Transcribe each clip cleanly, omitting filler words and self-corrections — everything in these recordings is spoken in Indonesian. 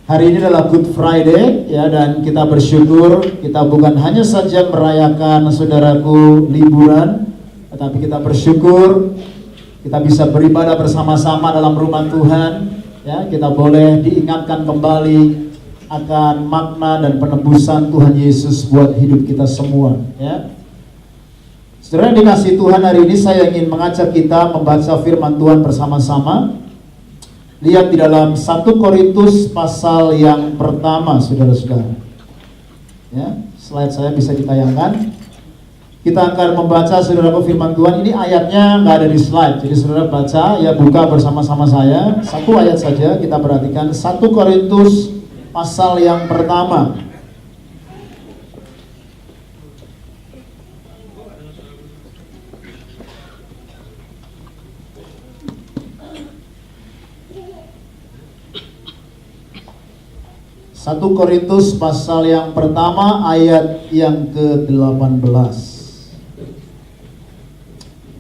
Hari ini adalah Good Friday ya, dan kita bersyukur kita bukan hanya saja merayakan saudaraku liburan, tetapi kita bersyukur kita bisa beribadah bersama-sama dalam rumah Tuhan ya. Kita boleh diingatkan kembali akan makna dan penebusan Tuhan Yesus buat hidup kita semua ya. Saudara dikasih Tuhan, hari ini saya ingin mengajak kita membaca firman Tuhan bersama-sama. Lihat di dalam 1 Korintus pasal yang pertama, saudara-saudara. Ya, slide saya bisa ditayangkan. Kita akan membaca, saudara, firman Tuhan. Ini ayatnya nggak ada di slide, jadi saudara baca, ya buka bersama-sama saya. Satu ayat saja kita perhatikan. 1 Korintus pasal yang pertama. Satu Korintus pasal yang pertama ayat yang ke-18.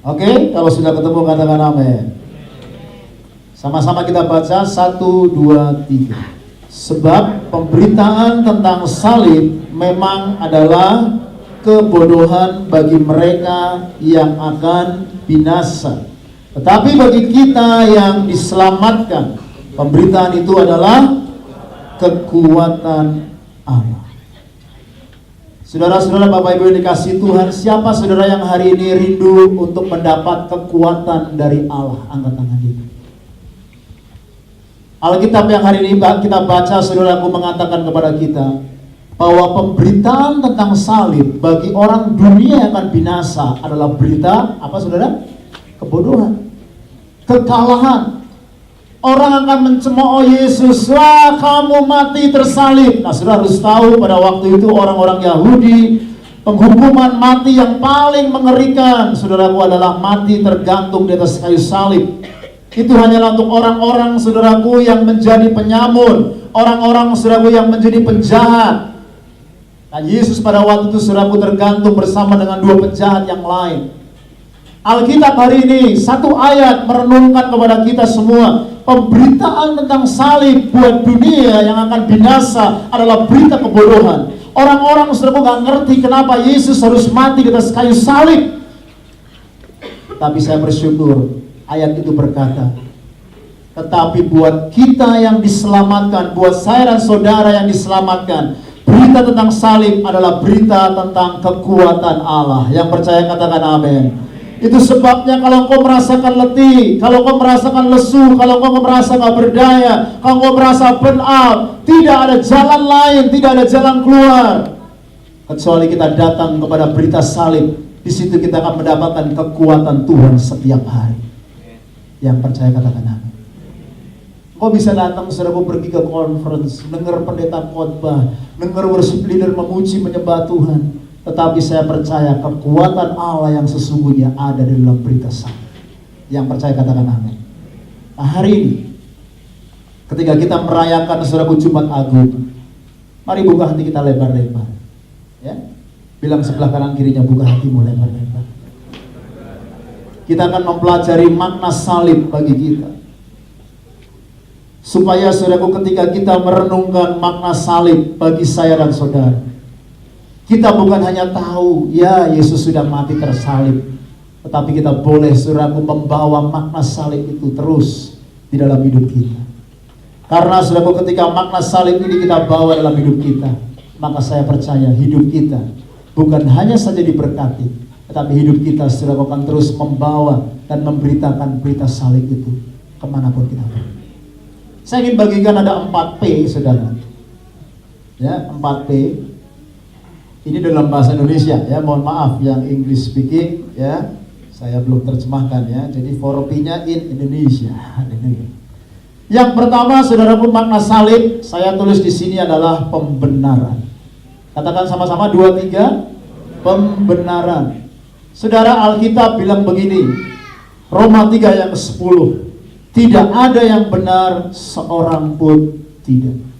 Oke, kalau sudah ketemu katakan amin. Sama-sama kita baca 1, 2, 3. Sebab pemberitaan tentang salib memang adalah kebodohan bagi mereka yang akan binasa. Tetapi bagi kita yang diselamatkan, pemberitaan itu adalah kekuatan Allah. Saudara-saudara, Bapak Ibu yang dikasihi Tuhan, siapa saudara yang hari ini rindu untuk mendapat kekuatan dari Allah? Angkat tangan kita. Alkitab yang hari ini kita baca, saudaraku, mengatakan kepada kita bahwa pemberitaan tentang salib bagi orang dunia yang akan binasa adalah berita apa, saudara? Kebodohan, kekalahan. Orang akan mencemooh Yesus, wah kamu mati tersalib. Nah, saudara harus tahu pada waktu itu orang-orang Yahudi, penghukuman mati yang paling mengerikan, saudaraku, adalah mati tergantung di atas kayu salib. Itu hanyalah untuk orang-orang, saudaraku, yang menjadi penyamun, orang-orang, saudaraku, yang menjadi penjahat. Nah, Yesus pada waktu itu, saudaraku, tergantung bersama dengan dua penjahat yang lain. Alkitab hari ini satu ayat merenungkan kepada kita semua. Pemberitaan tentang salib buat dunia yang akan binasa adalah berita kebodohan. Orang-orang saudara nggak ngerti kenapa Yesus harus mati di atas kayu salib. Tapi saya bersyukur ayat itu berkata, tetapi buat kita yang diselamatkan, buat saya dan saudara yang diselamatkan, berita tentang salib adalah berita tentang kekuatan Allah. Yang percaya katakan amin. Itu sebabnya kalau kau merasakan letih, kalau kau merasakan lesu, kalau kau merasa gak berdaya, kalau kau merasa burn out, tidak ada jalan lain, tidak ada jalan keluar kecuali kita datang kepada berita salib. Di situ kita akan mendapatkan kekuatan Tuhan setiap hari. Yang percaya katakan amin. Kau bisa datang, saudara, pergi ke conference, dengar pendeta khotbah, dengar worship leader memuji menyembah Tuhan. Tetapi saya percaya kekuatan Allah yang sesungguhnya ada di dalam berita salib. Yang percaya katakan amin. Nah, hari ini ketika kita merayakan saudaraku Jumat Agung, mari buka hati kita lebar-lebar ya. Bilang sebelah kanan kirinya, buka hatimu lebar-lebar. Kita akan mempelajari makna salib bagi kita, supaya saudaraku ketika kita merenungkan makna salib bagi saya dan saudara, kita bukan hanya tahu, ya Yesus sudah mati tersalib, tetapi kita boleh, saudaraku, membawa makna salib itu terus di dalam hidup kita. Karena, saudaraku, ketika makna salib ini kita bawa dalam hidup kita, maka saya percaya hidup kita bukan hanya saja diberkati, tetapi hidup kita, saudaraku, akan terus membawa dan memberitakan berita salib itu kemanapun kita pergi. Saya ingin bagikan ada 4 P, saudara. Ya, 4 P. Ini dalam bahasa Indonesia ya, mohon maaf yang English speaking ya, saya belum terjemahkan ya. Jadi 4P-nya in Indonesia. Yang pertama, saudaraku, makna salib saya tulis di sini adalah pembenaran. Katakan sama-sama 2, 3, pembenaran. Saudara, Alkitab bilang begini, Roma 3 ayat 10, tidak ada yang benar seorang pun tidak.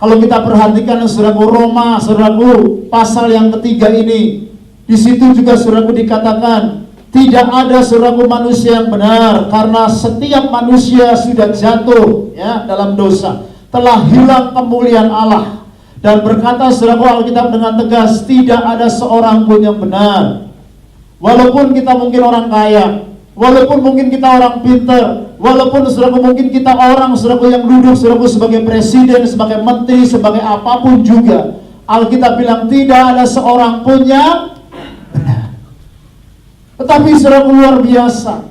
Kalau kita perhatikan, saudaraku, Roma, saudaraku, pasal yang ketiga ini, di situ juga, saudaraku, dikatakan tidak ada, saudaraku, manusia yang benar, karena setiap manusia sudah jatuh ya dalam dosa. telah hilang kemuliaan Allah. Dan berkata saudaraku Alkitab dengan tegas, tidak ada seorang pun yang benar. Walaupun kita mungkin orang kaya, walaupun mungkin kita orang pintar, walaupun saudaraku mungkin kita orang saudaraku yang duduk saudaraku sebagai presiden, sebagai menteri, sebagai apapun juga, Alkitab bilang tidak ada seorang pun yang benar. Tetapi saudaraku luar biasa,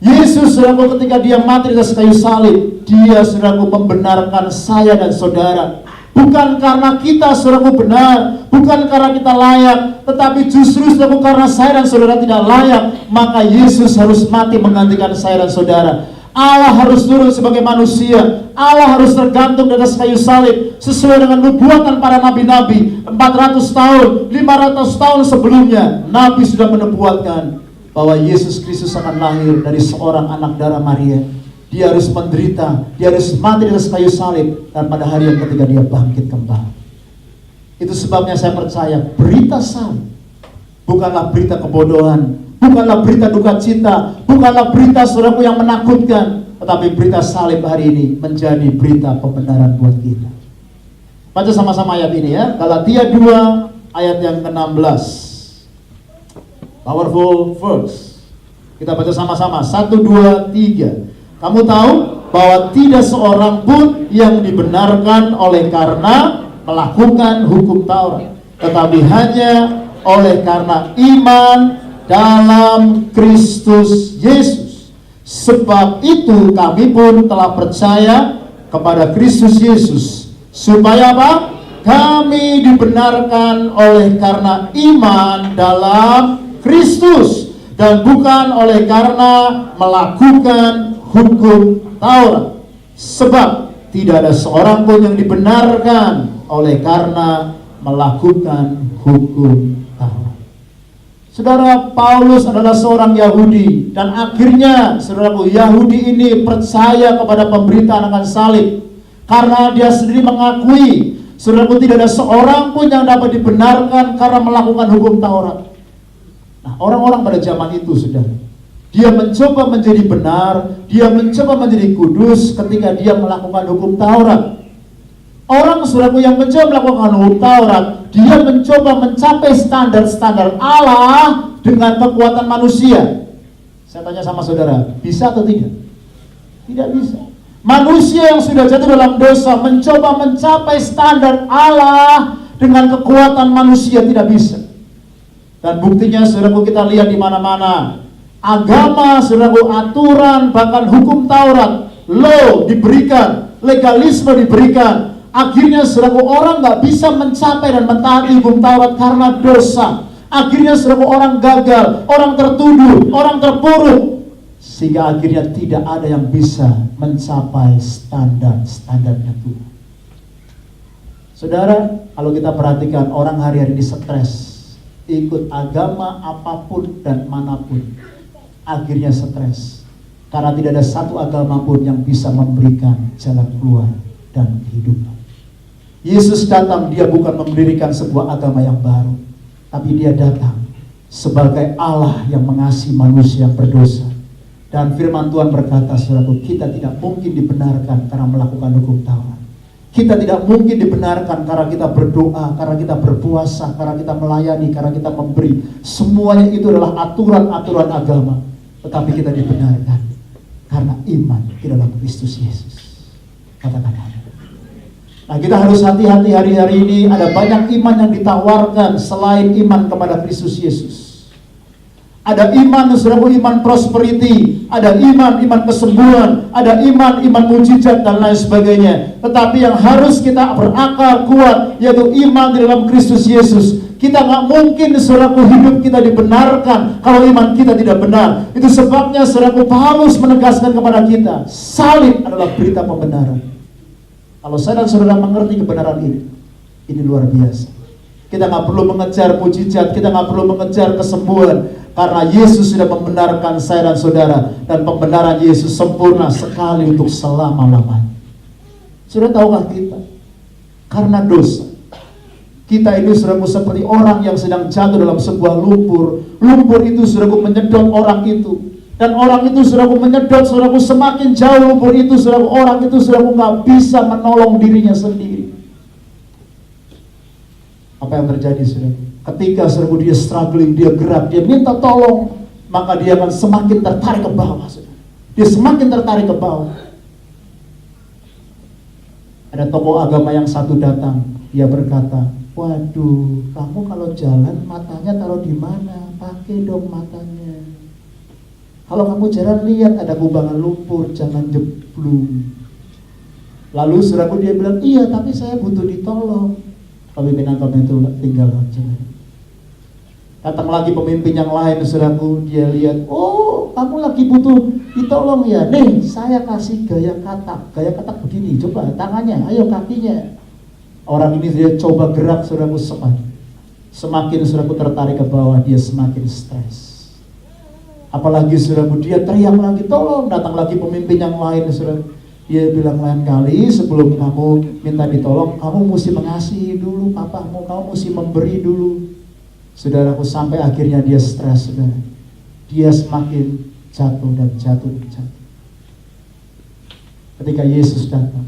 Yesus saudaraku ketika dia mati di atas kayu salib, dia saudaraku membenarkan saya dan saudara. Bukan karena kita saudaraku benar, bukan karena kita layak, tetapi justru saudaraku karena saya dan saudara tidak layak, maka Yesus harus mati menggantikan saya dan saudara. Allah harus turun sebagai manusia, Allah harus tergantung di atas kayu salib sesuai dengan nubuatan para nabi-nabi. 400 tahun, 500 tahun sebelumnya Nabi sudah menubuatkan bahwa Yesus Kristus akan lahir dari seorang anak darah Maria. Dia harus menderita, dia harus mati di atas kayu salib, dan pada hari yang ketiga dia bangkit kembali. Itu sebabnya saya percaya berita salib bukanlah berita kebodohan, bukanlah berita duka cita, bukanlah berita saudaraku yang menakutkan, tetapi berita salib hari ini menjadi berita pembenaran buat kita. Baca sama-sama ayat ini ya, Galatia 2 ayat yang ke-16. Powerful verse. Kita baca sama-sama. 1, 2, 3. Kamu tahu bahwa tidak seorang pun yang dibenarkan oleh karena melakukan hukum Taurat, tetapi hanya oleh karena iman dalam Kristus Yesus. Sebab itu kami pun telah percaya kepada Kristus Yesus, supaya apa? Kami dibenarkan oleh karena iman dalam Kristus, dan bukan oleh karena melakukan hukum Taurat. Sebab tidak ada seorang pun yang dibenarkan oleh karena melakukan hukum Taurat. Saudara, Paulus adalah seorang Yahudi, dan akhirnya saudaraku, Yahudi ini percaya kepada pemberitaan akan salib karena dia sendiri mengakui, saudaraku, tidak ada seorang pun yang dapat dibenarkan karena melakukan hukum Taurat. Nah, orang-orang pada zaman itu, saudara, dia mencoba menjadi benar, dia mencoba menjadi kudus ketika dia melakukan hukum Taurat. Orang saudaraku yang mencoba melakukan hukum Taurat, dia mencoba mencapai standar-standar Allah dengan kekuatan manusia. Saya tanya sama saudara, bisa atau tidak? Tidak bisa. Manusia yang sudah jatuh dalam dosa mencoba mencapai standar Allah dengan kekuatan manusia, tidak bisa. Dan buktinya saudaraku kita lihat di mana-mana. Agama, saudaraku, aturan, bahkan hukum Taurat, law diberikan, legalisme diberikan. Akhirnya saudaraku orang gak bisa mencapai dan mentaati hukum Taurat karena dosa. Akhirnya saudaraku orang gagal, orang tertuduh, orang terpuruk, sehingga akhirnya tidak ada yang bisa mencapai standar-standarnya Tuhan. Saudara, kalau kita perhatikan orang hari-hari ini stres, ikut agama apapun dan manapun, akhirnya stres karena tidak ada satu agama pun yang bisa memberikan jalan keluar dan kehidupan. Yesus datang, dia bukan mendirikan sebuah agama yang baru, tapi dia datang sebagai Allah yang mengasihi manusia yang berdosa. Dan firman Tuhan berkata, saudaraku, kita tidak mungkin dibenarkan karena melakukan hukum Taurat. Kita tidak mungkin dibenarkan karena kita berdoa, karena kita berpuasa, karena kita melayani, karena kita memberi. Semuanya itu adalah aturan-aturan agama. Tetapi kita dibenarkan karena iman di dalam Kristus Yesus. Katakan amin. Nah, kita harus hati-hati hari-hari ini. Ada banyak iman yang ditawarkan selain iman kepada Kristus Yesus. Ada iman, saudaraku, iman prosperity, ada iman kesembuhan, ada iman mujizat dan lain sebagainya. Tetapi yang harus kita berakar kuat yaitu iman di dalam Kristus Yesus. Kita nggak mungkin, saudaraku, hidup kita dibenarkan kalau iman kita tidak benar. Itu sebabnya, saudaraku, Paulus menegaskan kepada kita, salib adalah berita pembenaran. Kalau saya dan saudara mengerti kebenaran ini luar biasa. Kita nggak perlu mengejar mujizat, kita nggak perlu mengejar kesembuhan. Karena Yesus sudah membenarkan saya dan saudara. Dan pembenaran Yesus sempurna sekali untuk selama-lamanya. Sudah tahukah kita? Karena dosa, kita ini saudaraku seperti orang yang sedang jatuh dalam sebuah lumpur. Lumpur itu saudaraku menyedot orang itu. Dan orang itu saudaraku menyedot, saudaraku semakin jauh lumpur itu, saudaraku, orang itu saudaraku nggak bisa menolong dirinya sendiri. Apa yang terjadi saudaraku? Ketika saudaraku dia struggling, dia gerak, dia minta tolong, maka dia akan semakin tertarik ke bawah saudara. Dia semakin tertarik ke bawah. Ada tokoh agama yang satu datang, dia berkata, waduh, kamu kalau jalan matanya taruh di mana? Pakai dong matanya. Kalau kamu jalan lihat ada kubangan lumpur, jangan jeblung. Lalu saudaraku dia bilang, iya tapi saya butuh ditolong. Pemimpin agama itu tinggal aja. Datang lagi pemimpin yang lain, saudaraku, dia lihat, oh kamu lagi butuh ditolong ya. Nih saya kasih gaya katak begini, coba tangannya, ayo kakinya. Orang ini dia coba gerak, saudaraku, semakin saudaraku tertarik ke bawah, dia semakin stres. Apalagi saudaraku dia teriak lagi, tolong. Datang lagi pemimpin yang lain, saudara. Dia bilang, lain kali sebelum kamu minta ditolong, kamu mesti mengasihi dulu papamu, kamu mesti memberi dulu. Saudaraku, sampai akhirnya dia stres, saudara. Dia semakin jatuh dan jatuh. Ketika Yesus datang,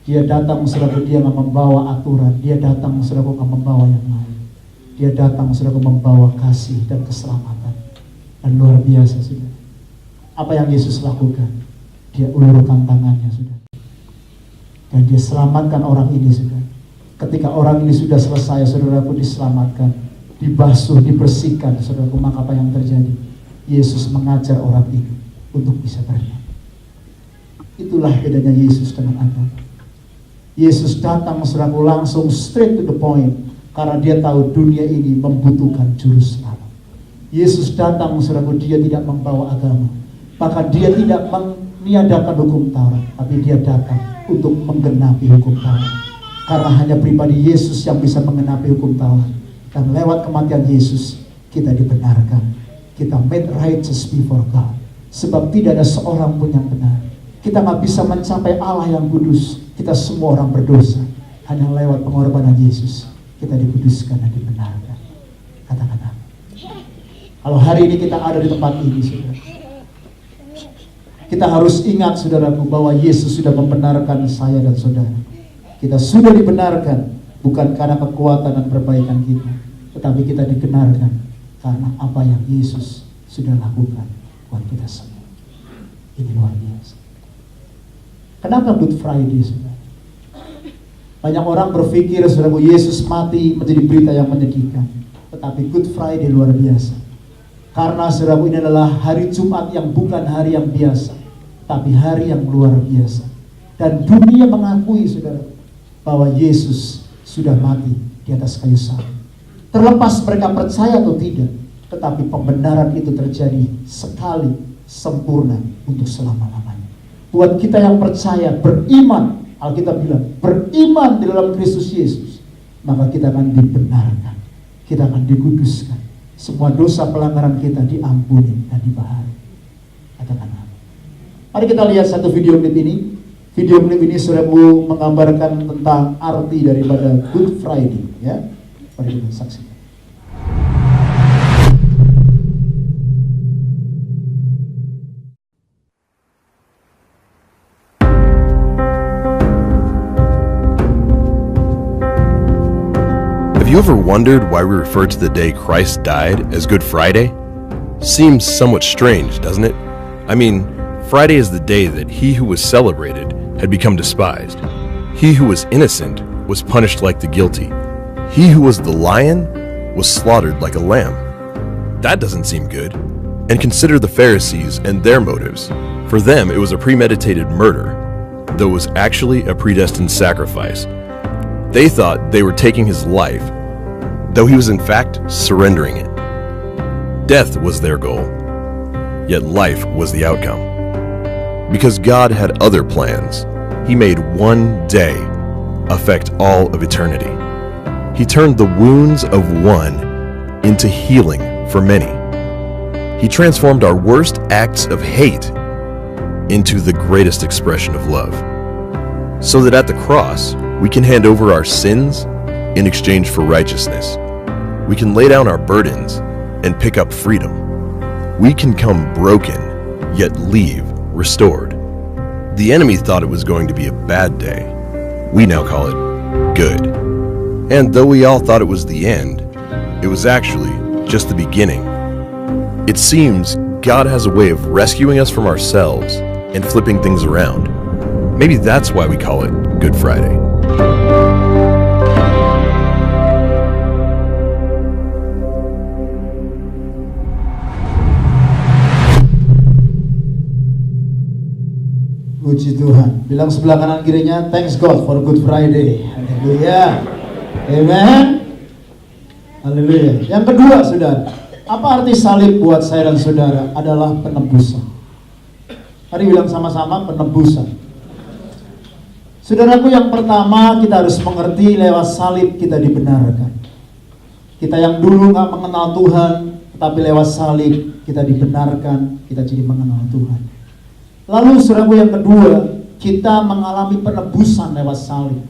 dia datang, saudaraku, dia nggak membawa aturan. Dia datang, saudaraku, nggak membawa yang lain. Dia datang, saudaraku, membawa kasih dan keselamatan. Dan luar biasa, saudara. Apa yang Yesus lakukan? Dia ulurkan tangannya, saudara. Dan dia selamatkan orang ini, saudara. Ketika orang ini sudah selesai, saudaraku, diselamatkan, dibasuh, dibersihkan, saudaraku, maka apa yang terjadi? Yesus mengajar orang ini untuk bisa bernyanyi. Itulah bedanya Yesus dengan agama. Yesus datang, saudaraku, langsung straight to the point, karena dia tahu dunia ini membutuhkan juru selamat. Yesus datang, saudaraku, dia tidak membawa agama, bahkan dia tidak meniadakan hukum Taurat, tapi dia datang untuk menggenapi hukum Taurat. Karena hanya pribadi Yesus yang bisa menggenapi hukum Taurat. Dan lewat kematian Yesus, kita dibenarkan. Kita made righteous before God. Sebab tidak ada seorang pun yang benar. Kita nggak bisa mencapai Allah yang kudus. Kita semua orang berdosa. Hanya lewat pengorbanan Yesus, kita dikuduskan dan dibenarkan. Kata-kata. Kalau hari ini kita ada di tempat ini, saudara, kita harus ingat, saudaraku, bahwa Yesus sudah membenarkan saya dan saudara. Kita sudah dibenarkan bukan karena kekuatan dan perbaikan kita, tetapi kita dibenarkan karena apa yang Yesus sudah lakukan buat kita semua. Ini luar biasa. Kenapa Good Friday, saudara? Banyak orang berpikir, saudaraku, Yesus mati menjadi berita yang menyedihkan, tetapi Good Friday luar biasa. Karena saudaraku, ini adalah hari Jumat yang bukan hari yang biasa, tapi hari yang luar biasa. Dan dunia mengakui, saudara, bahwa Yesus sudah mati di atas kayu salib. Terlepas mereka percaya atau tidak, tetapi pembenaran itu terjadi sekali, sempurna untuk selama-lamanya. Buat kita yang percaya, beriman, Alkitab bilang, beriman di dalam Kristus Yesus, maka kita akan dibenarkan, kita akan dikuduskan. Semua dosa pelanggaran kita diampuni dan dibahagi. Katakan amin. Mari kita lihat satu video klip ini. Video klip ini saudaraku menggambarkan tentang arti daripada Good Friday, ya. Mari kita saksikan. Have you ever wondered why we refer to the day Christ died as Good Friday? Seems somewhat strange, doesn't it? I mean, Friday is the day that he who was celebrated had become despised. He who was innocent was punished like the guilty. He who was the lion was slaughtered like a lamb. That doesn't seem good. And consider the Pharisees and their motives. For them, it was a premeditated murder, though it was actually a predestined sacrifice. They thought they were taking his life, though he was in fact surrendering it. Death was their goal, yet life was the outcome. Because God had other plans, he made one day affect all of eternity. He turned the wounds of one into healing for many. He transformed our worst acts of hate into the greatest expression of love. So that at the cross, we can hand over our sins in exchange for righteousness. We can lay down our burdens and pick up freedom. we can come broken, yet leave restored. The enemy thought it was going to be a bad day. We now call it good. And though we all thought it was the end, it was actually just the beginning. It seems God has a way of rescuing us from ourselves and flipping things around. Maybe that's why we call it Good Friday. Puji Tuhan. Bilang sebelah kanan kirinya, thanks God for Good Friday. Haleluya. Amen. Haleluya. Yang kedua, saudara, apa arti salib buat saya dan saudara? Adalah penebusan. Mari bilang sama-sama, penebusan. Saudaraku, yang pertama kita harus mengerti lewat salib kita dibenarkan. Kita yang dulu gak mengenal Tuhan, tetapi lewat salib kita dibenarkan, kita jadi mengenal Tuhan. Lalu saudaraku, yang kedua, kita mengalami penebusan lewat salib.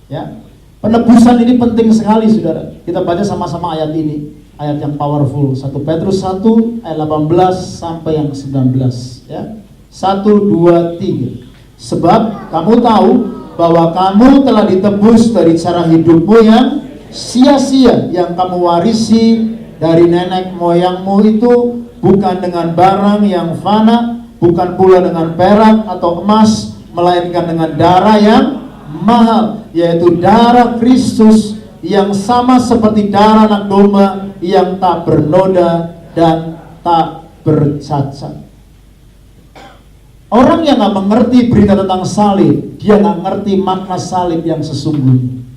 Ya, penebusan ini penting sekali, saudara. Kita baca sama-sama ayat ini, ayat yang powerful. 1 Petrus 1 ayat 18 sampai yang 19. Ya, 1, 2, 3. Sebab kamu tahu bahwa kamu telah ditebus dari cara hidupmu yang sia-sia, yang kamu warisi dari nenek moyangmu itu, bukan dengan barang yang fana, bukan pula dengan perak atau emas, melainkan dengan darah yang mahal, yaitu darah Kristus, yang sama seperti darah anak domba yang tak bernoda dan tak bercacat. Orang yang gak mengerti berita tentang salib, dia gak ngerti makna salib yang sesungguhnya.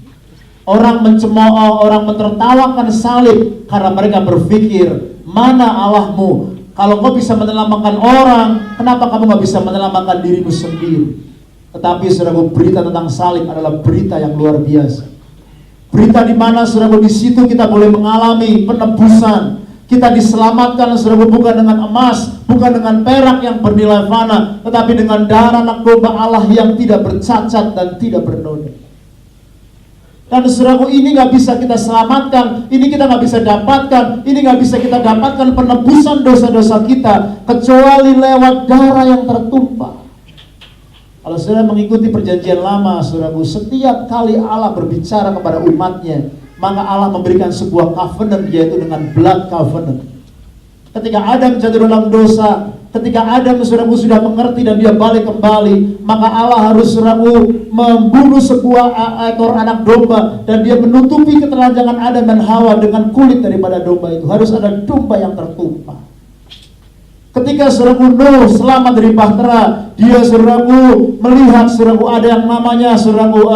Orang mencemooh, orang menertawakan salib karena mereka berpikir, mana Allahmu? Kalau kau bisa menyelamatkan orang, kenapa kamu gak bisa menyelamatkan dirimu sendiri? Tetapi saudaraku, berita tentang salib adalah berita yang luar biasa. Berita di mana saudaraku, di situ kita boleh mengalami penebusan. Kita diselamatkan saudaraku, bukan dengan emas, bukan dengan perak yang bernilai fana, tetapi dengan darah anak domba Allah yang tidak bercacat dan tidak bernoda. Dan saudaraku, ini gak bisa kita selamatkan, ini kita gak bisa dapatkan, ini gak bisa kita dapatkan penebusan dosa-dosa kita kecuali lewat darah yang tertumpah. Kalau saudara mengikuti perjanjian lama, saudaraku, setiap kali Allah berbicara kepada umatnya, maka Allah memberikan sebuah covenant, yaitu dengan blood covenant. Ketika Adam jatuh dalam dosa, ketika Adam saudaraku sudah mengerti dan dia balik kembali, maka Allah harus saudaraku membunuh sebuah ekor anak domba, dan dia menutupi ketelanjangan Adam dan Hawa dengan kulit daripada domba itu. Harus ada domba yang tertumpah. Ketika saudaraku Nuh selamat dari bahtera, dia saudaraku melihat saudaraku ada yang namanya saudaraku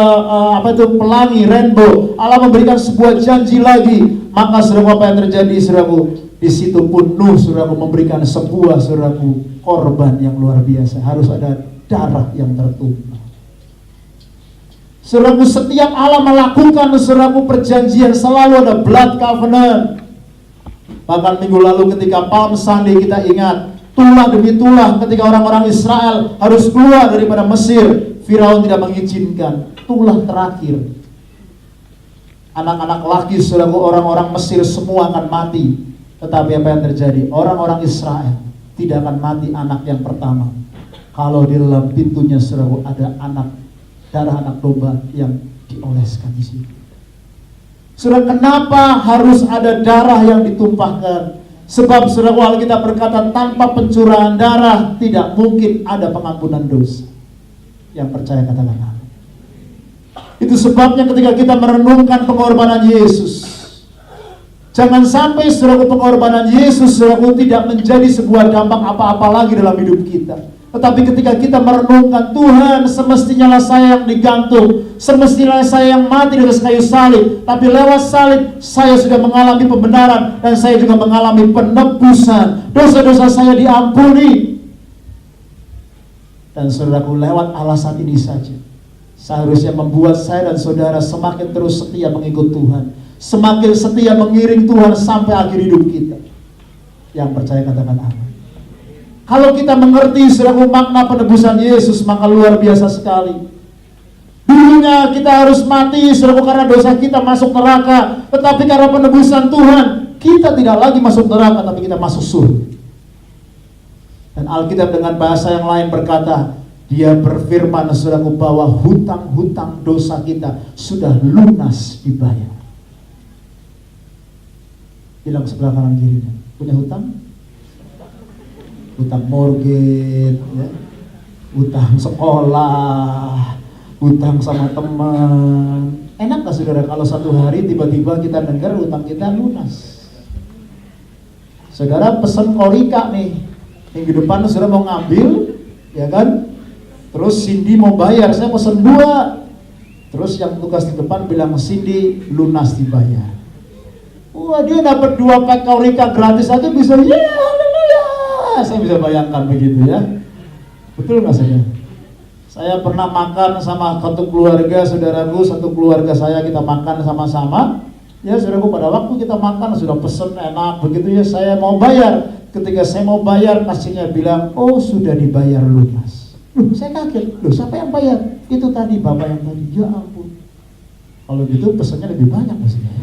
pelangi, rainbow. Allah memberikan sebuah janji lagi, maka saudaraku apa yang terjadi saudaraku? Di situ pun Nuh saudaraku memberikan sebuah saudaraku korban yang luar biasa. Harus ada darah yang tertumpah. Saudaraku, setiap Allah melakukan saudaraku perjanjian selalu ada blood covenant. Bahkan minggu lalu ketika Palm Sunday kita ingat, tulah demi tulah ketika orang-orang Israel harus keluar daripada Mesir, Firaun tidak mengizinkan. Tulah terakhir, anak-anak laki saudaraku, orang-orang Mesir semua akan mati. Tetapi apa yang terjadi? Orang-orang Israel tidak akan mati anak yang pertama kalau di dalam pintunya saudaraku ada darah anak domba yang dioleskan di situ. Saudara, kenapa harus ada darah yang ditumpahkan? Sebab saudaraku, Alkitab berkata tanpa pencurahan darah tidak mungkin ada pengampunan dosa. Yang percaya katakan amin. Itu sebabnya ketika kita merenungkan pengorbanan Yesus, jangan sampai saudaraku pengorbanan Yesus saudaraku tidak menjadi sebuah dampak apa-apa lagi dalam hidup kita. Tetapi ketika kita merenungkan, Tuhan, semestinya lah saya yang digantung, semestinya saya yang mati di atas kayu salib, tapi lewat salib saya sudah mengalami pembenaran dan saya juga mengalami penebusan. Dosa-dosa saya diampuni. Dan saudaraku, lewat alasan ini saja seharusnya membuat saya dan saudara semakin terus setia mengikut Tuhan, semakin setia mengiring Tuhan sampai akhir hidup kita. Yang percaya katakan amin. Kalau kita mengerti saudaraku makna penebusan Yesus, maka luar biasa sekali. Dulunya kita harus mati saudaraku karena dosa kita masuk neraka, tetapi karena penebusan Tuhan kita tidak lagi masuk neraka, tapi kita masuk surga. Dan Alkitab dengan bahasa yang lain berkata, Dia berfirman, saudaraku, bahwa hutang-hutang dosa kita sudah lunas dibayar. Bilang sebelah kanan kirinya, punya hutang? Hutang mortgage, ya? Hutang sekolah, hutang sama teman. Enak gak saudara kalau satu hari tiba-tiba kita dengar hutang kita lunas? Saudara pesen korika nih, minggu depan saudara mau ngambil, ya kan? Terus Cindy mau bayar, saya pesen 2. Terus yang tugas di depan bilang, Cindy lunas dibayar. Wah, dia dapat 2 pack korika gratis aja bisa, ya haleluya. Saya bisa bayangkan begitu ya. Betul nggak saudara? Saya pernah makan sama satu keluarga, saudaraku, satu keluarga saya kita makan sama-sama. Ya saudaraku, pada waktu kita makan sudah pesen enak begitu ya, saya mau bayar. Ketika saya mau bayar, kasirnya bilang, oh sudah dibayar lunas. Loh, saya kaget. Loh, siapa yang bayar? Itu tadi, bapak yang tadi. Ya ampun. Kalau gitu pesannya lebih banyak maksudnya.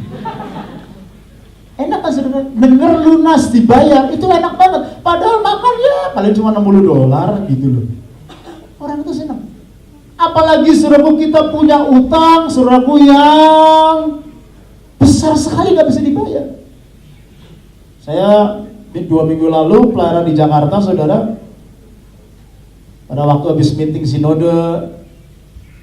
Enak kan saudara? Dengar lunas dibayar, itu enak banget. Padahal makan ya paling cuma $60 gitu loh. Orang itu senang. Apalagi saudaraku kita punya utang, saudaraku yang besar sekali gak bisa dibayar. Saya 2 minggu lalu pelayanan di Jakarta, saudara. Pada waktu habis meeting sinode,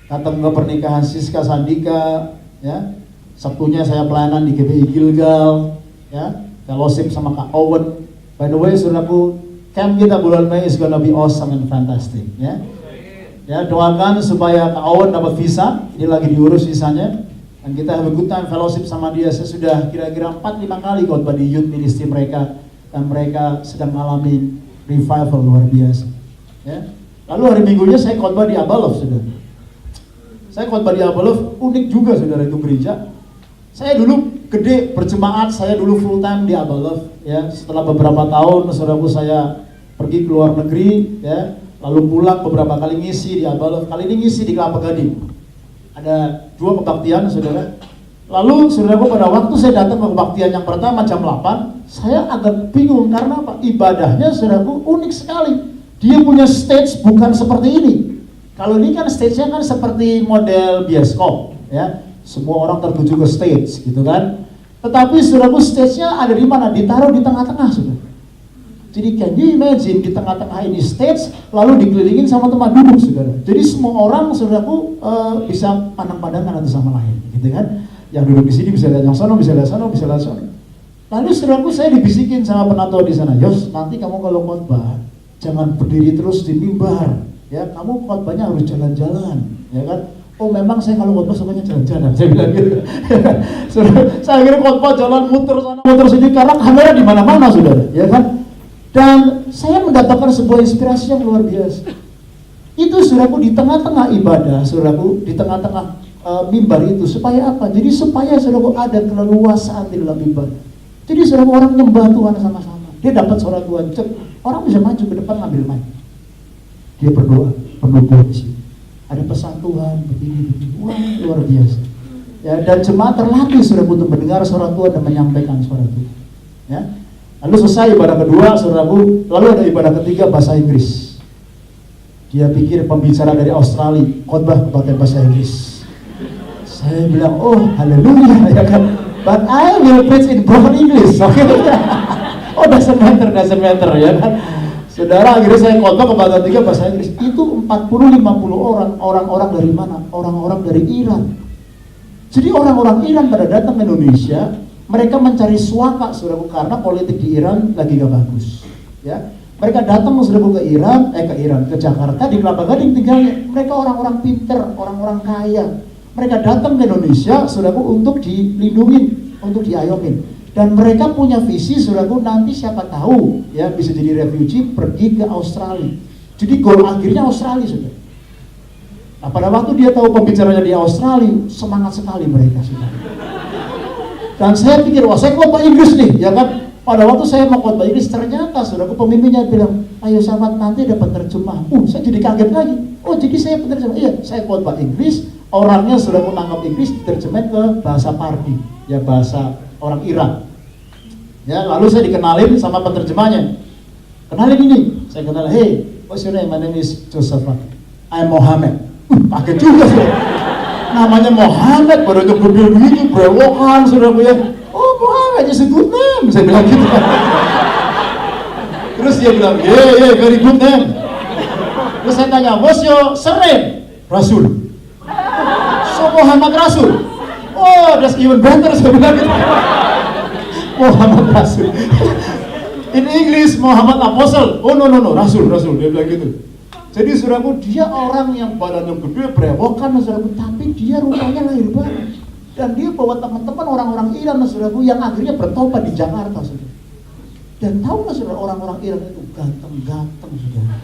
datang ke pernikahan Siska Sandika, ya. Sabtunya saya pelayanan di GBI Gilgal, ya. Fellowship sama Kak Owen. By the way, saudaraku, camp kita bulan Mei is gonna be awesome and fantastic, ya. Ya, doakan supaya Kak Owen dapat visa, ini lagi diurus visanya. Dan kita have a good time fellowship sama dia. Saya sudah kira-kira 4-5 kali khotbah di youth ministry mereka, dan mereka sedang mengalami revival luar biasa, ya. Lalu hari Minggunya saya khotbah di Abalov, saudara. Saya khotbah di Abalov, unik juga saudara itu gereja. Saya dulu gede berjemaat, saya dulu full time di Abalov, ya. Setelah beberapa tahun, saudaraku, saya pergi ke luar negeri, ya. Lalu pulang beberapa kali ngisi di Abalov. Kali ini ngisi di Kelapa Gading. Ada 2 kebaktian, saudara. Lalu saudaraku, pada waktu saya datang ke kebaktian yang pertama jam 8, saya agak bingung karena apa? Ibadahnya saudaraku unik sekali. Dia punya stage bukan seperti ini. Kalau ini kan stage-nya kan seperti model bioskop, ya. Semua orang tertuju ke stage, gitu kan. Tetapi saudaraku, stage-nya ada di mana? Ditaruh di tengah-tengah, saudara. Jadi can you imagine di tengah-tengah ini stage, lalu dikelilingin sama tempat duduk, saudara. Jadi semua orang, saudaraku, bisa pandang-pandangan satu sama lain, gitu kan. Yang duduk di sini bisa lihat yang sono, bisa lihat sono, bisa lihat sono. Lalu saudaraku, saya dibisikin sama penatua di sana, Yos, nanti kamu kalau khotbah jangan berdiri terus di mimbar, ya. Kamu khotbahnya harus jalan-jalan, ya kan. Oh memang saya kalau khotbah sukanya jalan-jalan, saya bilang gitu. Saya kira khotbah jalan muter sana muter sini karena kamera di mana-mana, saudara, ya kan. Dan saya mendapatkan sebuah inspirasi yang luar biasa. Itu saudaraku di tengah-tengah ibadah, saudaraku di tengah-tengah mimbar itu supaya apa? Jadi supaya saudaraku ada keleluasaan di dalam ibadah. Jadi saudaraku orang nyembah Tuhan sama-sama. Dia dapat suara Tuhan, orang bisa maju ke depan ngambil mic. Dia berdoa, penuh puji. Ada pesan Tuhan begini, wah luar biasa. Ya, dan jemaat terlatih saudaraku untuk mendengar suara Tuhan dan menyampaikan suara Tuhan. Ya. Lalu selesai ibadah kedua, saudaraku, lalu ada ibadah ketiga bahasa Inggris. Dia pikir pembicara dari Australia, khotbah pakai bahasa Inggris. Saya bilang, oh haleluya, ya kan. But I will preach in broken English, oke? Oh doesn't matter, ya kan. Saudara, akhirnya saya khotbah kepada 3 bahasa Inggris. Itu 40-50 orang dari mana? Orang-orang dari Iran. Jadi orang-orang Iran pada datang ke Indonesia, mereka mencari suaka, saudaraku, karena politik di Iran lagi gak bagus, ya. Mereka datang, saudaraku, ke Jakarta, di Kelapa Gading tinggalnya. Mereka orang-orang pinter, orang-orang kaya. Mereka datang ke Indonesia, saudaraku, untuk dilindungi, untuk diayomin. Dan mereka punya visi, saudaraku, nanti siapa tahu, ya, bisa jadi refugee pergi ke Australia. Jadi goal akhirnya Australia, saudara. Nah, pada waktu dia tahu pembicaranya di Australia, semangat sekali mereka, saudara. Dan saya pikir, wah saya khotbah Inggris nih, ya kan. Pada waktu saya mau khotbah Inggris, ternyata saudaraku pemimpinnya bilang, ayo sahabat nanti dapat terjemah. Saya jadi kaget lagi. Oh jadi saya penerjemah. Iya, saya khotbah Inggris, orangnya saudaraku nangkap Inggris, diterjemahin ke bahasa Pardi, ya bahasa orang Iran. Ya, lalu saya dikenalin sama penerjemahnya. Kenalin ini, saya kenal, hey, what's your name? My name is Joseph. I'm Mohammed. Pakai juga sih. Namanya Mohammed, baru itu gede begini, brewokan, saudaraku ya. Oh, Mohammed is a good name, saya bilang gitu. Terus dia bilang, yeah, very good name. Terus saya tanya, what's your surname? Rasul. So Muhammad Rasul. Oh, that's even better, saya bilang gitu. Muhammad Rasul. In English Muhammad Apostle. Oh no, Rasul, dia bilang gitu. Jadi saudaraku, dia orang yang badannya gede, brewokan saudaraku, tapi dia rupanya lahir baru. Dan dia bawa teman-teman orang-orang Iran saudaraku yang akhirnya bertobat di Jakarta, saudara. Dan tahu nggak saudara, orang-orang Iran itu ganteng-ganteng, saudara.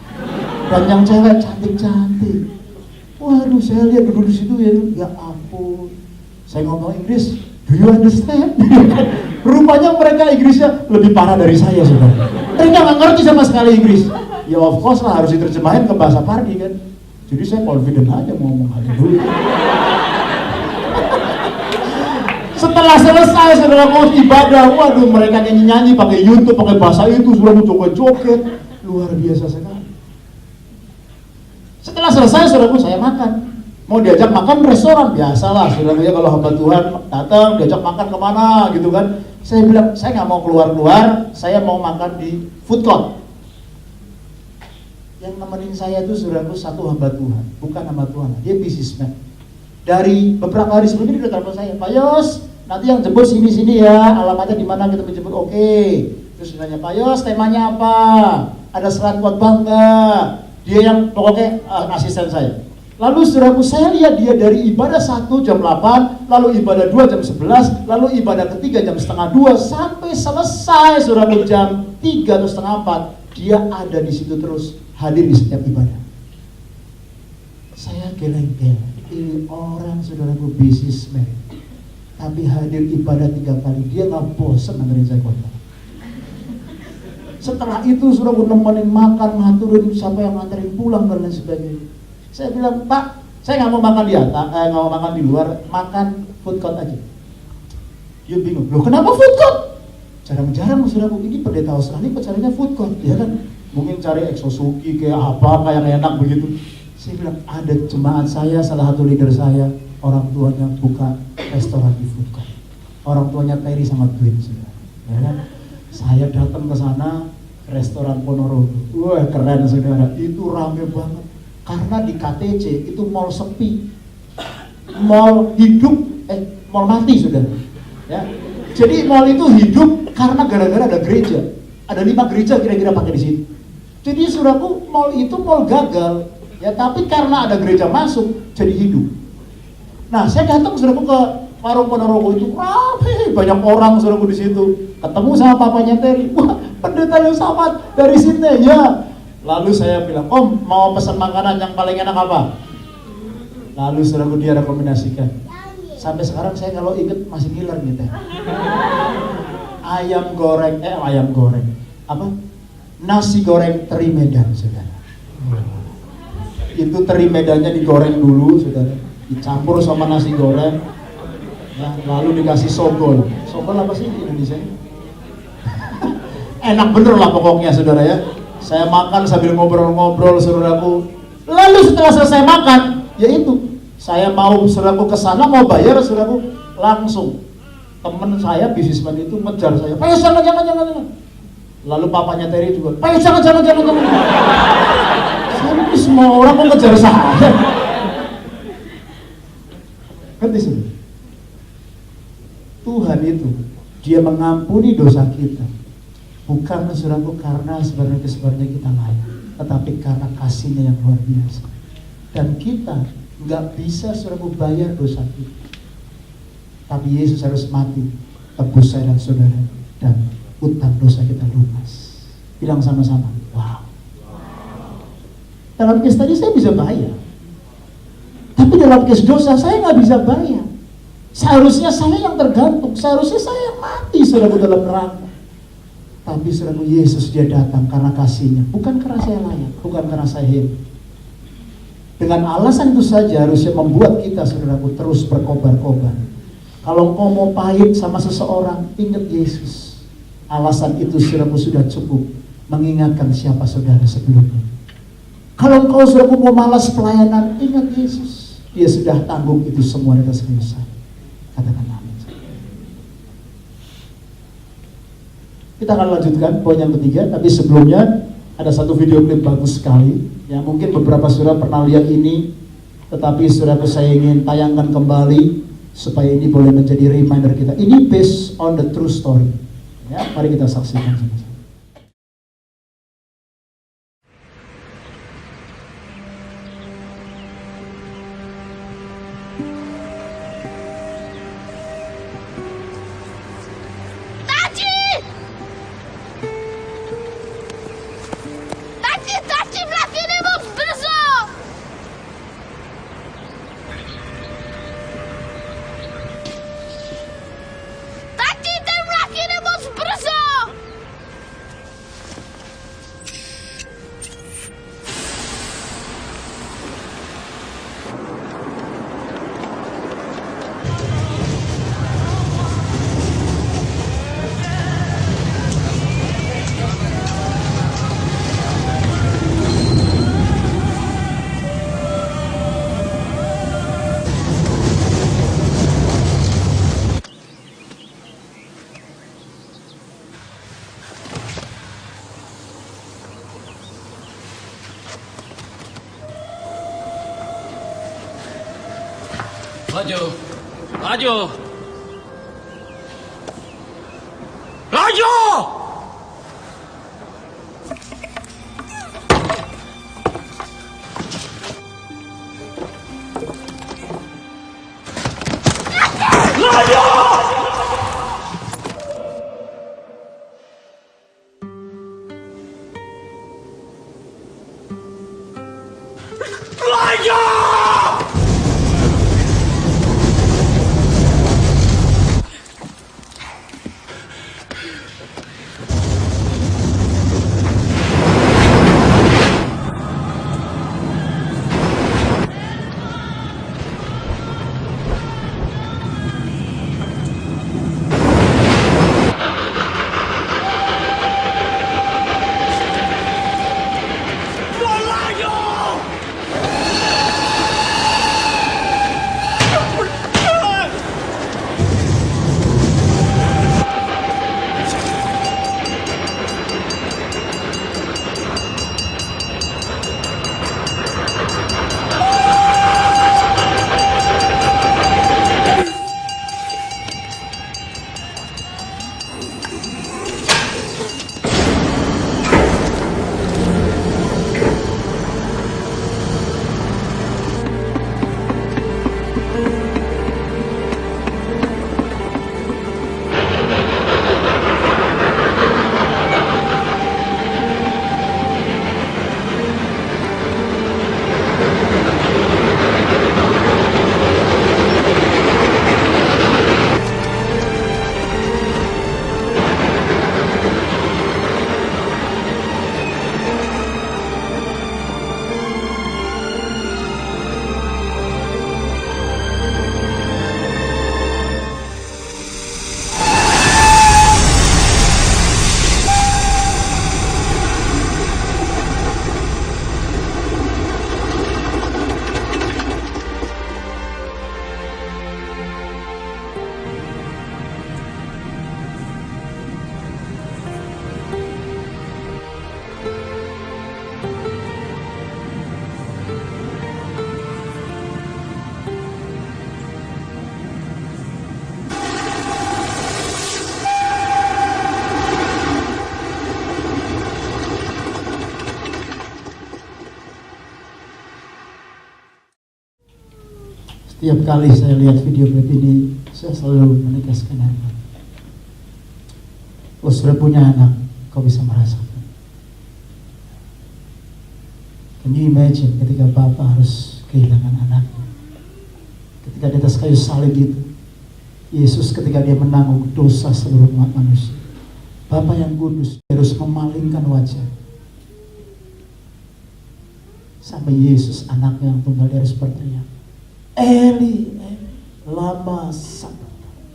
Dan yang cewek cantik-cantik. Waduh, saya lihat dulu di situ ya ampun. Saya ngomong Inggris, do you understand? Rupanya mereka Inggrisnya lebih parah dari saya, saudara. Mereka nggak ngerti sama sekali Inggris. Ya of course lah, harus diterjemahin ke bahasa Pardi kan. Jadi saya confident aja mau ngomong aja dulu. Setelah selesai saudara mau ibadah, waduh mereka nyanyi-nyanyi pakai YouTube, pakai bahasa itu, sudah joget-joget, luar biasa sekali. Setelah selesai saudaraku, saya makan. Mau diajak makan restoran, biasalah saudaraku ya, kalau hamba Tuhan datang diajak makan kemana gitu kan. Saya bilang, saya nggak mau keluar-keluar, saya mau makan di food court. Yang nemenin saya itu saudaraku satu hamba Tuhan, bukan hamba Tuhan, dia businessman. Dari beberapa hari sebelumnya dia udah telepon saya, Pak Yos, nanti yang jemput sini-sini ya, alamatnya di mana kita menjemput, oke. Terus nanya, Pak Yos, temanya apa? Ada serat khotbah enggak? Dia yang pokoknya asisten saya. Lalu saudaraku, saya lihat dia dari ibadah 1 jam 8, lalu ibadah 2 jam 11, lalu ibadah ketiga jam setengah 2, sampai selesai saudaraku jam 3 atau setengah 4, dia ada di situ terus, hadir di setiap ibadah. Saya geleng-geleng, ini orang saudaraku businessman, tapi hadir ibadah 3 kali, dia gak bosan dengerin saya khotbah. Setelah itu saudaraku nemenin makan, ngaturin siapa yang nganterin pulang dan lain sebagainya. Saya bilang, Pak, saya nggak mau makan di atas, nggak mau makan di luar, makan food court aja. Dia bingung, loh kenapa food court? Jarang-jarang saudaraku, ini pendeta Australia caranya food court, ya kan? Mungkin cari eksosuki kayak apa, kayak enak begitu. Saya bilang, ada jemaat saya, salah satu leader saya, orang tuanya buka restoran di food court. Orang tuanya Terry sama Gwen, saudara. Ya kan? Saya datang ke sana, restoran Ponorogo. Wah keren saudara, itu rame banget. Karena di KTC itu mall sepi, mall hidup, mall mati saudara. Ya. Jadi mall itu hidup karena gara-gara ada gereja. Ada 5 gereja kira-kira pakai di situ. Jadi saudaraku, mall itu mall gagal, ya tapi karena ada gereja masuk, jadi hidup. Nah saya datang saudaraku ke warung Ponorogo itu rame, banyak orang saudaraku di situ. Ketemu sama papanya Terry, wah pendeta Yosafat dari sini ya. Lalu saya bilang, Om mau pesan makanan yang paling enak apa? Lalu saudaraku dia rekomendasikan. Sampai sekarang saya kalau inget masih ngiler nih teh. Ayam goreng, apa? Nasi goreng teri Medan, saudara. Itu teri Medannya digoreng dulu, saudara. Dicampur sama nasi goreng. Ya, lalu dikasih sogol. Sogol apa sih di Indonesia? Enak bener lah pokoknya, saudara ya. Saya makan sambil ngobrol-ngobrol saudaraku. Lalu setelah selesai makan, yaitu saya mau saudaraku ke sana mau bayar saudaraku, langsung temen saya bisnismen itu ngejar saya. Ayo jangan. Lalu papanya Terry juga, ayo jangan. Saya semua orang mau ngejar saya. Ngerti saudara? Tuhan itu dia mengampuni dosa kita. Bukan saudaraku karena sebenarnya kita layak, tetapi karena kasihnya yang luar biasa. Dan kita nggak bisa saudaraku bayar dosa kita. Tapi Yesus harus mati, tebus saya dan saudara, dan utang dosa kita lunas. Bilang sama-sama, wow. Dalam case tadi saya bisa bayar, tapi dalam case dosa saya nggak bisa bayar. Seharusnya saya yang tergantung, seharusnya saya yang mati saudaraku dalam neraka. Tapi saudaraku, Yesus dia datang karena kasihnya, bukan karena saya layak, bukan karena saya hebat. Dengan alasan itu saja harusnya membuat kita saudaraku terus berkobar-kobar. Kalau engkau mau pahit sama seseorang, ingat Yesus. Alasan itu saudaraku sudah cukup mengingatkan siapa saudara sebelumnya. Kalau engkau saudaraku mau malas pelayanan, ingat Yesus. Dia sudah tanggung itu semua di atas kayu salib. Katakan amin. Kita akan lanjutkan poin yang ketiga, tapi sebelumnya ada satu video klip bagus sekali. Ya, mungkin beberapa saudara pernah lihat ini, tetapi saudaraku saya ingin tayangkan kembali supaya ini boleh menjadi reminder kita. Ini based on the true story. Ya, mari kita saksikan sama-sama. Maju, maju, maju! Setiap kali saya lihat video klip ini, saya selalu menegaskan hati. Kalau sudah punya anak, kau bisa merasakan. Can you imagine ketika Bapak harus kehilangan anaknya? Ketika di atas kayu salib itu, Yesus ketika dia menanggung dosa seluruh umat manusia, Bapak yang kudus harus memalingkan wajah. Sampai Yesus anaknya yang tunggal dia harus berteriak, Eli, Eli, lama sabachthani.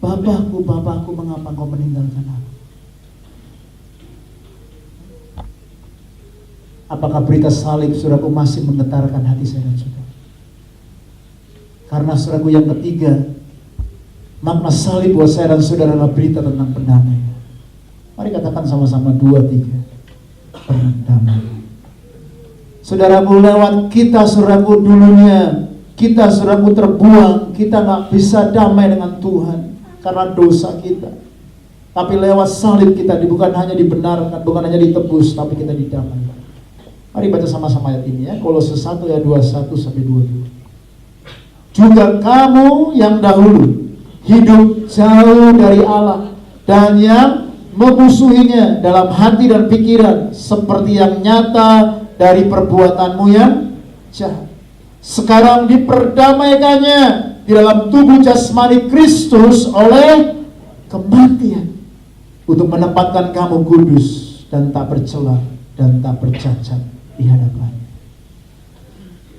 Bapakku, Bapakku, mengapa kau meninggalkan aku? Apakah berita salib, saudaraku, masih menggetarkan hati saya dan saudara? Karena saudaraku, yang ketiga, makna salib buat saya dan saudara adalah berita tentang pendamaian. Mari katakan sama-sama 2, 3. Pendamaian. Saudaraku, lewat kita, saudaraku, dulunya kita, saudaraku, terbuang. Kita gak bisa damai dengan Tuhan karena dosa kita. Tapi lewat salib kita bukan hanya dibenarkan, bukan hanya ditebus, tapi kita didamaikan. Mari baca sama-sama ayat ini ya. Kolose 1 ayat 21-22. Juga kamu yang dahulu hidup jauh dari Allah dan yang memusuhinya dalam hati dan pikiran, seperti yang nyata dari perbuatanmu yang jahat, sekarang diperdamaikannya di dalam tubuh jasmani Kristus oleh kematian, untuk menempatkan kamu kudus dan tak bercela dan tak bercacat di hadapannya.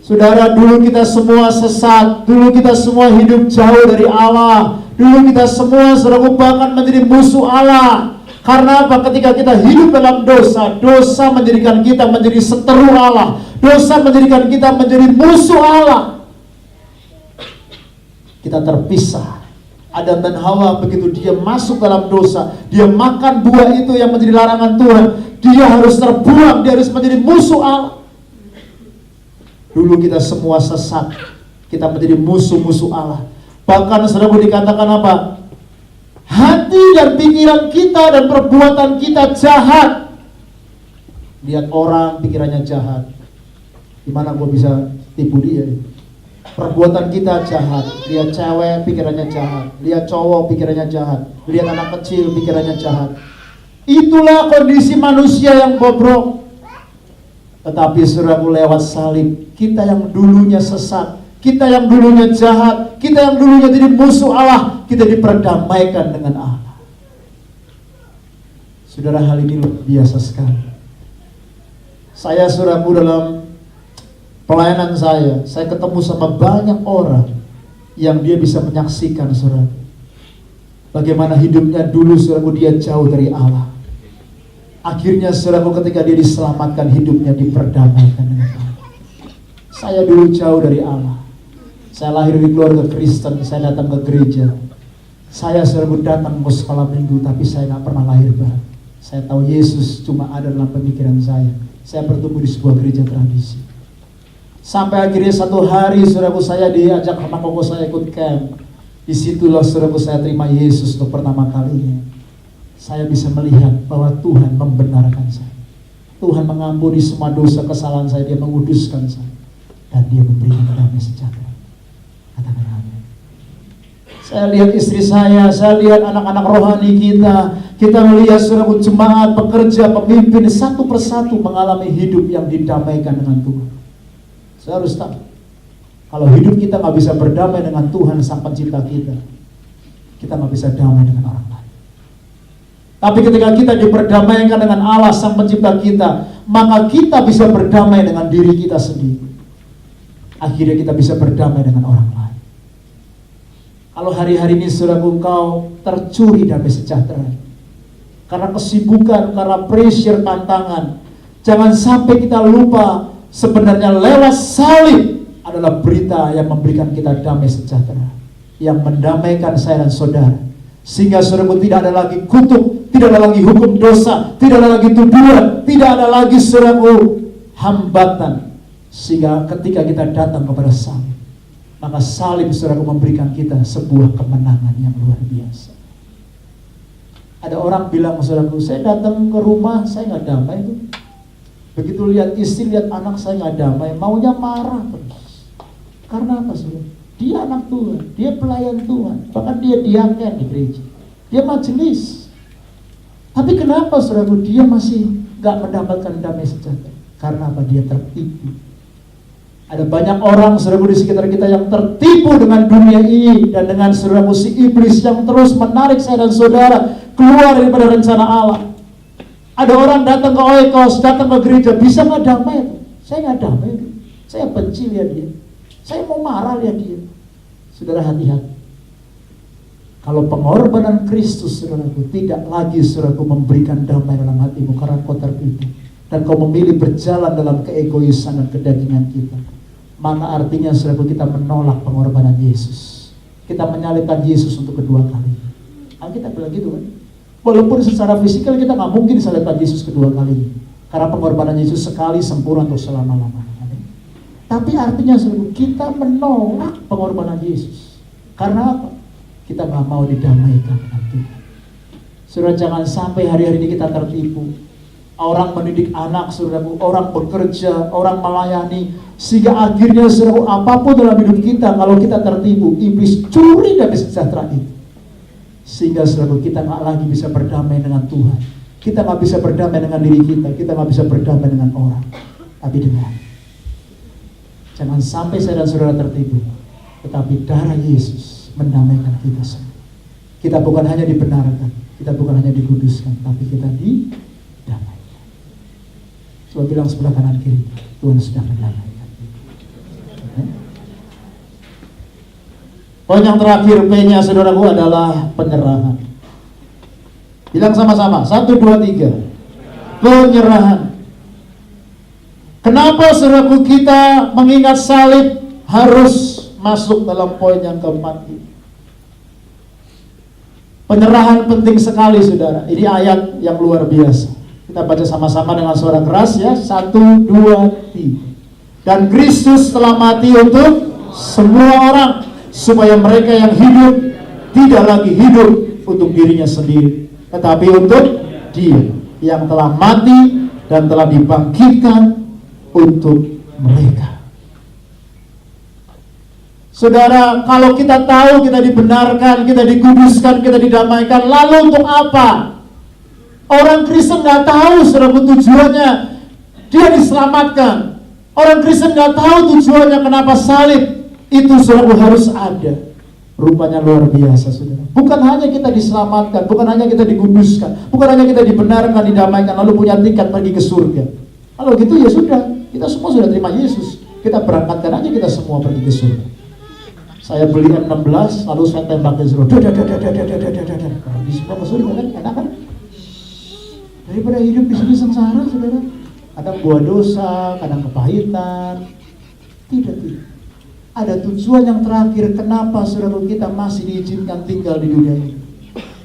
Saudara, dulu kita semua sesat, dulu kita semua hidup jauh dari Allah, dulu kita semua, saudara, bahkan menjadi musuh Allah. Karena apa? Ketika kita hidup dalam dosa, dosa menjadikan kita menjadi seteru Allah, dosa menjadikan kita menjadi musuh Allah. Kita terpisah. Adam dan Hawa, begitu dia masuk dalam dosa, dia makan buah itu yang menjadi larangan Tuhan, dia harus terbuang, dia harus menjadi musuh Allah. Dulu kita semua sesat, kita menjadi musuh-musuh Allah. Bahkan saudara, dikatakan apa? Hati dan pikiran kita dan perbuatan kita jahat. Lihat orang pikirannya jahat, gimana gue bisa tipu dia? Perbuatan kita jahat. Lihat cewek pikirannya jahat, lihat cowok pikirannya jahat, lihat anak kecil pikirannya jahat. Itulah kondisi manusia yang bobrok. Tetapi saudaraku, lewat salib, kita yang dulunya sesat, kita yang dulunya jahat, kita yang dulunya jadi musuh Allah, kita diperdamaikan dengan Allah. Saudara, hal ini luar biasa sekali. Saya, saudaraku, dalam pelayanan saya ketemu sama banyak orang yang dia bisa menyaksikan, saudara, bagaimana hidupnya dulu, saudaraku, dia jauh dari Allah. Akhirnya, saudaraku, ketika dia diselamatkan, hidupnya diperdamaikan dengan Allah. Saya dulu jauh dari Allah. Saya lahir di keluarga Kristen, saya datang ke gereja. Saya, saudaraku, datang ke sekolah minggu, tapi saya gak pernah lahir baru. Saya tahu Yesus cuma ada dalam pemikiran saya. Saya bertumbuh di sebuah gereja tradisi. Sampai akhirnya satu hari, saudaraku, saya diajak sama koko saya ikut camp. Disitulah, saudaraku, saya terima Yesus untuk pertama kalinya. Saya bisa melihat bahwa Tuhan membenarkan saya. Tuhan mengampuni semua dosa kesalahan saya, dia menguduskan saya, dan dia memberikan damai sejahtera. Katakan amin. Saya lihat istri saya lihat anak-anak rohani kita melihat saudaraku, jemaat, pekerja, pemimpin, satu persatu mengalami hidup yang didamaikan dengan Tuhan. Saya harus tahu, kalau hidup kita gak bisa berdamai dengan Tuhan Sang Pencipta kita gak bisa damai dengan orang lain. Tapi ketika kita diperdamaikan dengan Allah Sang Pencipta kita, maka kita bisa berdamai dengan diri kita sendiri. Akhirnya kita bisa berdamai dengan orang lain. Kalau hari-hari ini, saudaraku, engkau tercuri damai sejahtera karena kesibukan, karena pressure, tantangan, jangan sampai kita lupa sebenarnya lewat salib adalah berita yang memberikan kita damai sejahtera, yang mendamaikan saya dan saudara. Sehingga, saudaraku, tidak ada lagi kutuk, tidak ada lagi hukum dosa, tidak ada lagi tuduhan, tidak ada lagi, saudaraku, hambatan. Sehingga ketika kita datang kepada salib, maka salib, saudaraku, memberikan kita sebuah kemenangan yang luar biasa. Ada orang bilang, saudaraku, saya datang ke rumah, saya gak damai tuh. Begitu lihat istri, lihat anak, saya gak damai, maunya marah terus. Karena apa, saudara? Dia anak Tuhan, dia pelayan Tuhan, bahkan dia diaken di gereja, dia majelis. Tapi kenapa, saudaraku, dia masih gak mendapatkan damai sejahtera? Karena apa? Dia tertipu. Ada banyak orang, saudaraku, di sekitar kita yang tertipu dengan dunia ini dan dengan, saudaraku, si iblis yang terus menarik saya dan saudara keluar daripada rencana Allah. Ada orang datang ke oikos, datang ke gereja, bisa gak damai? Saya gak damai, saya benci lihat dia, saya mau marah lihat dia. Saudara, hati-hati. Kalau pengorbanan Kristus, saudaraku, tidak lagi, saudaraku, memberikan damai dalam hatimu karena kau tertipu, dan kau memilih berjalan dalam keegoisan dan kedagingan kita, mana artinya saudara kita menolak pengorbanan Yesus, kita menyalibkan Yesus untuk kedua kalinya. Kita bilang gitu kan, walaupun secara fisikal kita nggak mungkin salibkan Yesus kedua kalinya, karena pengorbanan Yesus sekali sempurna untuk selama-lamanya. Tapi artinya saudara, kita menolak pengorbanan Yesus. Karena apa? Kita nggak mau didamaikan dengan Tuhan. Saudara, jangan sampai hari-hari ini kita tertipu. Orang mendidik anak, saudara, orang bekerja, orang melayani, sehingga akhirnya saudara, apapun dalam hidup kita, kalau kita tertipu, iblis curi dari sejahtera itu. Sehingga saudara, kita nggak lagi bisa berdamai dengan Tuhan. Kita nggak bisa berdamai dengan diri kita nggak bisa berdamai dengan orang. Tapi jangan sampai saya dan saudara tertipu. Tetapi darah Yesus mendamaikan kita semua. Kita bukan hanya dibenarkan, kita bukan hanya dikuduskan, tapi kita didamaikan. Coba bilang sebelah kanan kiri, Tuhan sudah mendamaikan. Poin yang terakhir P-nya saudaraku adalah penyerahan. Bilang sama-sama, 1, 2, 3. Penyerahan. Kenapa saudaraku kita mengingat salib harus masuk dalam poin yang keempat ini? Penyerahan penting sekali saudara. Ini ayat yang luar biasa. Kita baca sama-sama dengan suara keras ya. 1, 2, 3. Dan Kristus telah mati untuk semua orang, supaya mereka yang hidup tidak lagi hidup untuk dirinya sendiri, tetapi untuk Dia yang telah mati dan telah dibangkitkan untuk mereka. Saudara, kalau kita tahu kita dibenarkan, kita dikuduskan, kita didamaikan, lalu untuk apa? Orang Kristen nggak tahu saudara tujuannya dia diselamatkan. Orang Kristen nggak tahu tujuannya kenapa salib itu saudara harus ada. Rupanya luar biasa saudara. Bukan hanya kita diselamatkan, bukan hanya kita dikuduskan, bukan hanya kita dibenarkan, didamaikan, lalu punya tiket pergi ke surga. Kalau gitu ya sudah, kita semua sudah terima Yesus. Kita berangkatkan aja kita semua pergi ke surga. Saya beli M16, lalu saya tembakin suruh di semua ke surga kan, enak kan? Daripada hidup di sini sengsara saudara. Kadang buah dosa, kadang kepahitan. Tidak. Ada tujuan yang terakhir, kenapa saudara kita masih diizinkan tinggal di dunia ini.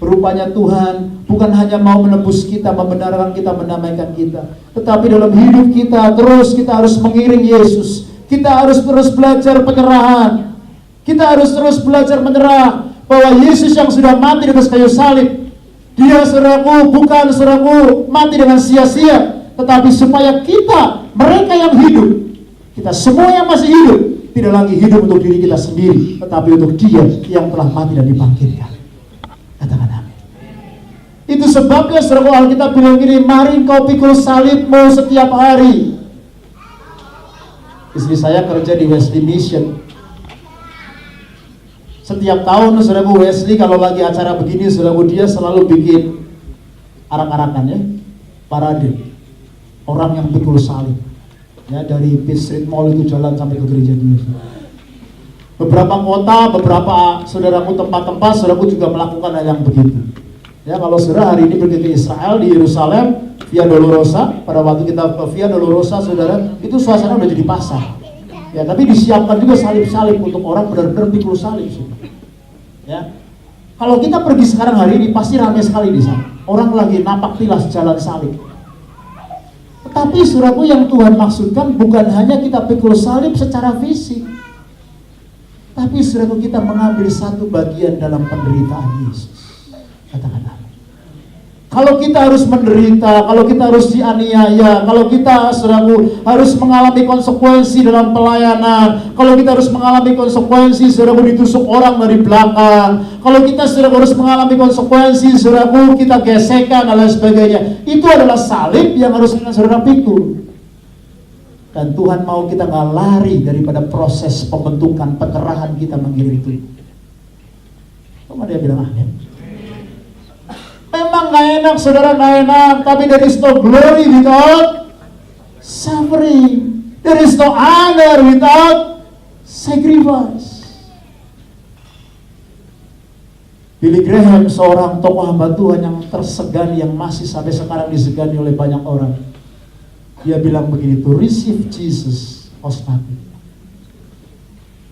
Rupanya Tuhan bukan hanya mau menebus kita, membenarkan kita, mendamaikan kita, tetapi dalam hidup kita terus kita harus mengiring Yesus. Kita harus terus belajar penyerahan. Kita harus terus belajar menyerah, bahwa Yesus yang sudah mati di atas kayu salib, Dia saudaraku bukan saudaraku mati dengan sia-sia, tetapi supaya kita, mereka yang hidup, kita semua yang masih hidup, tidak lagi hidup untuk diri kita sendiri, tetapi untuk Dia yang telah mati dan dibangkitkan. Katakan amin. Itu sebabnya saudaraku Alkitab bilang gini, mari kau pikul salibmu setiap hari. Istri saya kerja di Wesley Mission. Setiap tahun saudaraku Wesley kalau lagi acara begini saudaraku dia selalu bikin arak-arakan ya, parade orang yang pikul salib ya, dari Pitt Street Mall itu jalan sampai ke gereja dia. Beberapa kota, beberapa saudaraku tempat-tempat saudaraku juga melakukan hal yang begitu ya. Kalau saudara hari ini pergi ke Israel, di Yerusalem, Via Dolorosa, pada waktu kita ke Via Dolorosa saudara, itu suasana udah jadi pasar ya, tapi disiapkan juga salib-salib untuk orang benar-benar pikul salib ya. Kalau kita pergi sekarang hari ini pasti ramai sekali di sana. Orang lagi napak tilas jalan salib. Tetapi saudaraku yang Tuhan maksudkan bukan hanya kita pikul salib secara fisik, tapi saudaraku kita mengambil satu bagian dalam penderitaan Yesus. Katakan amin. Kalau kita harus menderita, kalau kita harus dianiaya, kalau kita saudaraku harus mengalami konsekuensi dalam pelayanan, kalau kita harus mengalami konsekuensi saudaraku ditusuk orang dari belakang, kalau kita saudaraku harus mengalami konsekuensi saudaraku kita gesekan dan lain sebagainya, itu adalah salib yang harus saudara pikul. Dan Tuhan mau kita nggak lari daripada proses pembentukan penyerahan kita mengiring itu. Kok dia bilang amin? Memang gak enak saudara, gak enak, tapi there is no glory without suffering. There is no honor without sacrifice. Billy Graham, seorang tokoh hamba Tuhan yang tersegani, yang masih sampai sekarang disegani oleh banyak orang. Dia bilang begini, to receive Jesus cost nothing.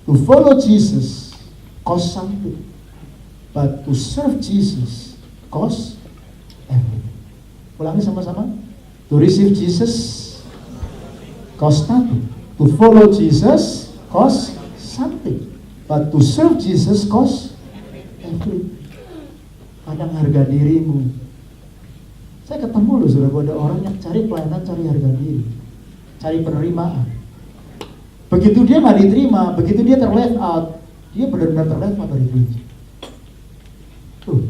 To follow Jesus cost something. But to serve Jesus cost everything. Ulangi sama-sama. To receive Jesus cost nothing. To follow Jesus cost something. But to serve Jesus cost everything. Kadang harga dirimu. Saya ketemu loh, saudara, ada orang yang cari pelayanan, cari harga diri, cari penerimaan. Begitu dia nggak diterima, begitu dia ter-left out, dia benar-benar ter-left out dari gereja. Tuh,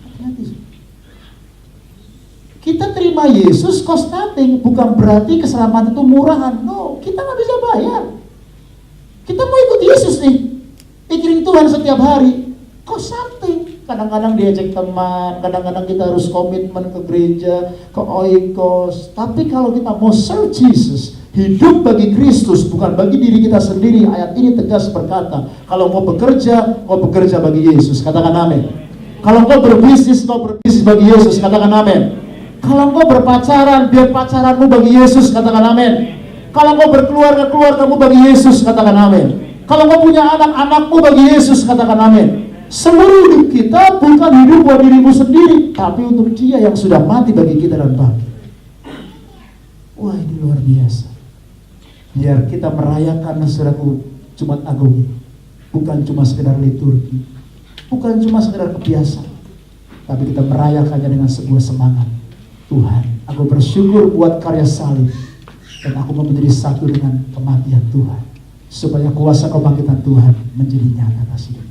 hati-hati. Kita terima Yesus cost nothing, bukan berarti keselamatan itu murahan. No, kita nggak bisa bayar. Kita mau ikut Yesus nih, pikirin Tuhan setiap hari, cost something. Kadang-kadang diajak teman, kadang-kadang kita harus komitmen ke gereja, ke oikos. Tapi kalau kita mau serve Jesus, hidup bagi Kristus, bukan bagi diri kita sendiri. Ayat ini tegas berkata, kalau mau bekerja bagi Yesus. Katakan amin. Kalau kau berbisnis bagi Yesus. Katakan amin. Kalau kau berpacaran, biar pacaranmu bagi Yesus. Katakan amin. Kalau kau berkeluarga, keluargamu bagi Yesus. Katakan amin. Kalau kau punya anak-anakmu bagi Yesus. Katakan amin. Seluruh hidup kita bukan hidup buat dirimu sendiri, tapi untuk Dia yang sudah mati bagi kita dan bagi. Wah, ini luar biasa. Biar kita merayakan, saudaraku, Jumat Agung ini bukan cuma sekedar liturgi, bukan cuma sekedar kebiasaan, tapi kita merayakannya dengan sebuah semangat. Tuhan, aku bersyukur buat karya salib, dan aku mau menjadi satu dengan kematian Tuhan, supaya kuasa kebangkitan Tuhan menjadi nyata atas hidup.